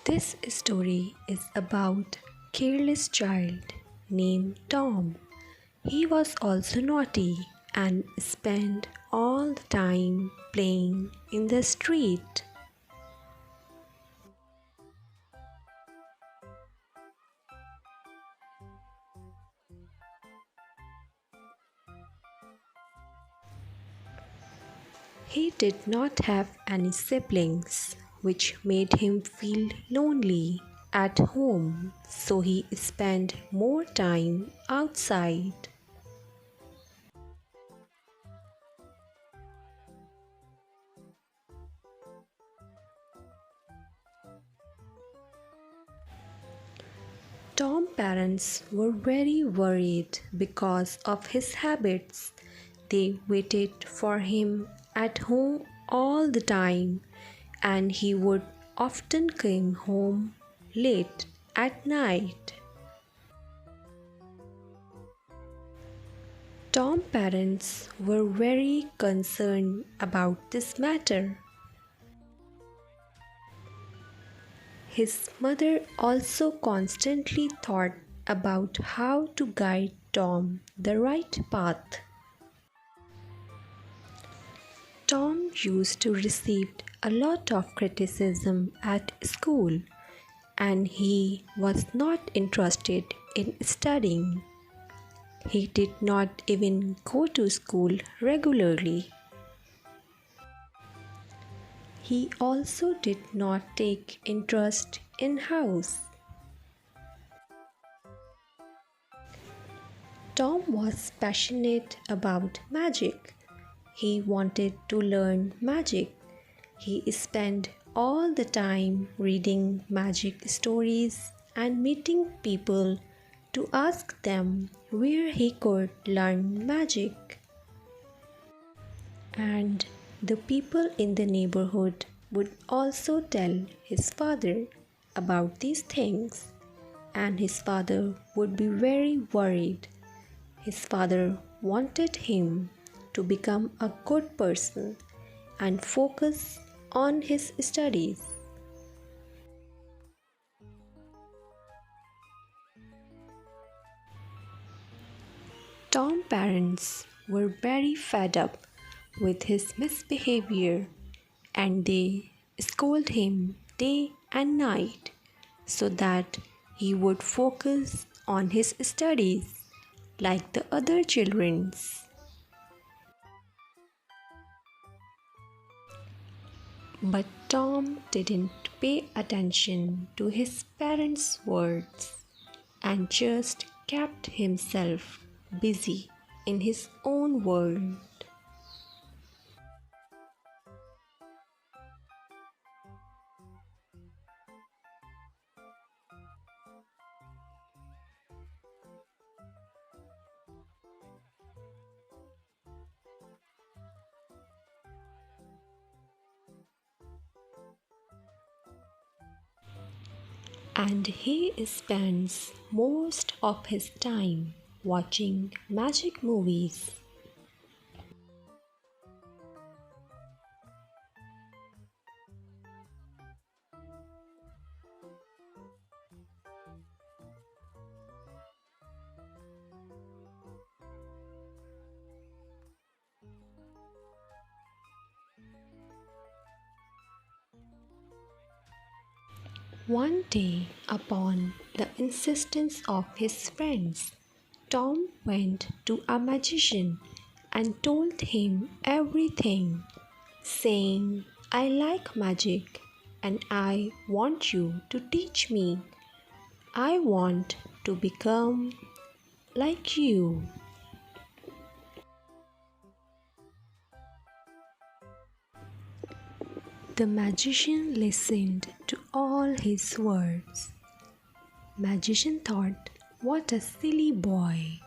This story is about careless child named Tom. He was also naughty and spent all the time playing in the street. He did not have any siblings, which made him feel lonely at home, so he spent more time outside. Tom's parents were very worried because of his habits. They waited for him at home all the time, and he would often come home late at night. Tom's parents were very concerned about this matter. His mother also constantly thought about how to guide Tom the right path. Tom used to receive a lot of criticism at school, and he was not interested in studying. He did not even go to school regularly. He also did not take interest in house. Tom was passionate about magic. He wanted to learn magic. He spent all the time reading magic stories and meeting people to ask them where he could learn magic. And the people in the neighborhood would also tell his father about these things, and his father would be very worried. His father wanted him to become a good person and focus on his studies. Tom's parents were very fed up with his misbehavior, and they scolded him day and night so that he would focus on his studies like the other children's. But Tom didn't pay attention to his parents' words and just kept himself busy in his own world. And he spends most of his time watching magic movies. One day, upon the insistence of his friends, Tom went to a magician and told him everything, saying, "I like magic and I want you to teach me. I want to become like you." The magician listened to all his words. Magician thought, "What a silly boy."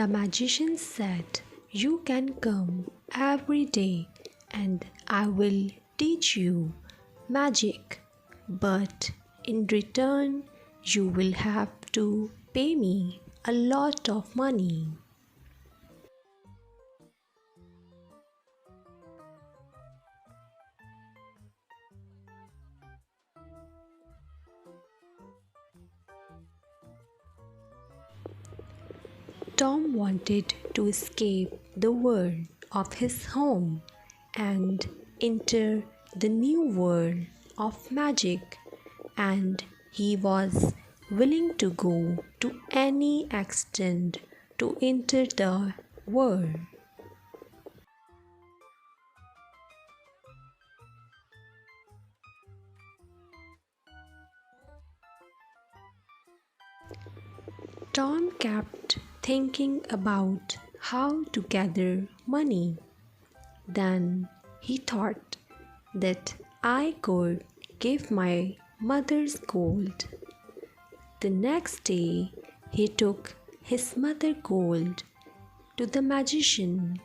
The magician said, "You can come every day and I will teach you magic, but in return, you will have to pay me a lot of money." Tom wanted to escape the world of his home and enter the new world of magic, and he was willing to go to any extent to enter the world. Tom kept thinking about how to gather money. Then he thought that I could give my mother's gold. The next day, he took his mother's gold to the magician.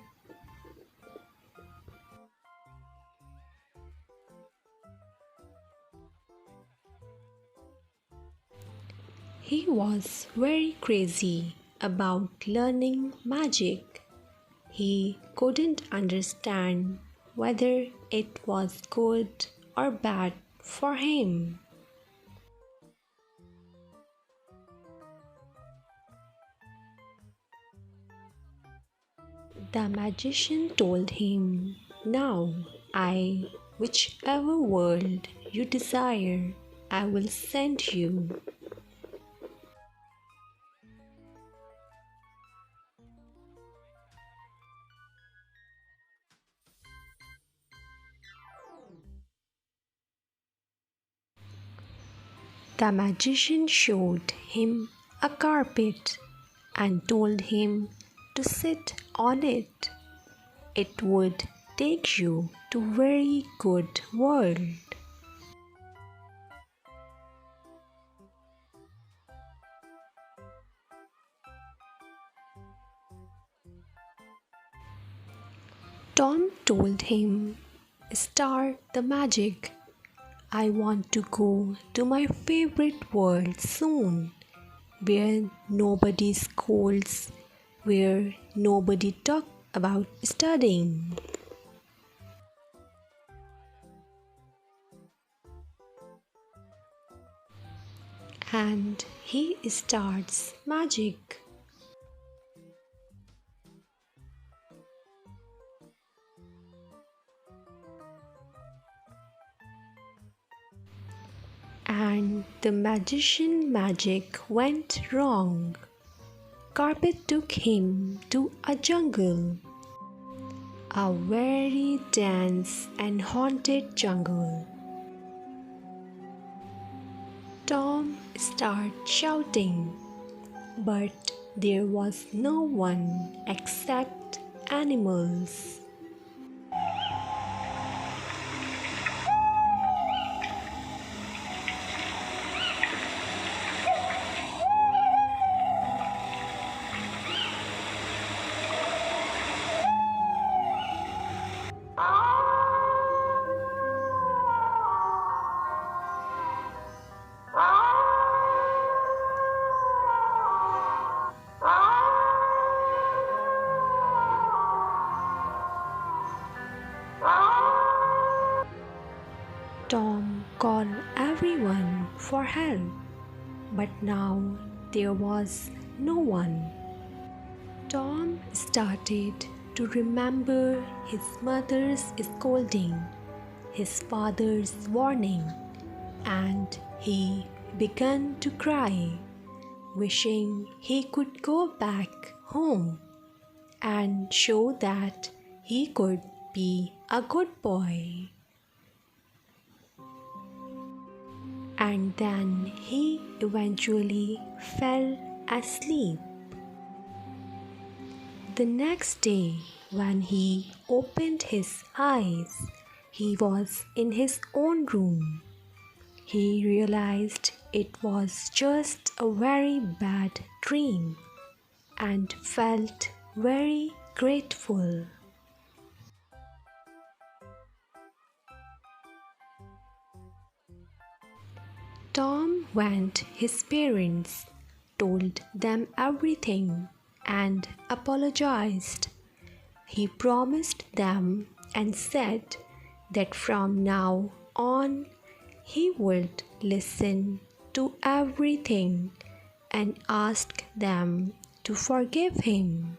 He was very crazy about learning magic. He couldn't understand whether it was good or bad for him. The magician told him, "Now, whichever world you desire, I will send you." The magician showed him a carpet and told him to sit on it. It would take you to very good world. Tom told him, "Start the magic. I want to go to my favorite world soon, where nobody scolds, where nobody talk about studying." And he starts magic. And the magician magic went wrong. Carpet took him to a jungle, a very dense and haunted jungle. Tom started shouting, but there was no one except animals. Tom called everyone for help, but now there was no one. Tom started to remember his mother's scolding, his father's warning, and he began to cry, wishing he could go back home and show that he could be a good boy. And then he eventually fell asleep. The next day, when he opened his eyes, he was in his own room. He realized it was just a very bad dream and felt very grateful. Tom went his parents, told them everything, and apologized. He promised them and said that from now on he would listen to everything and ask them to forgive him.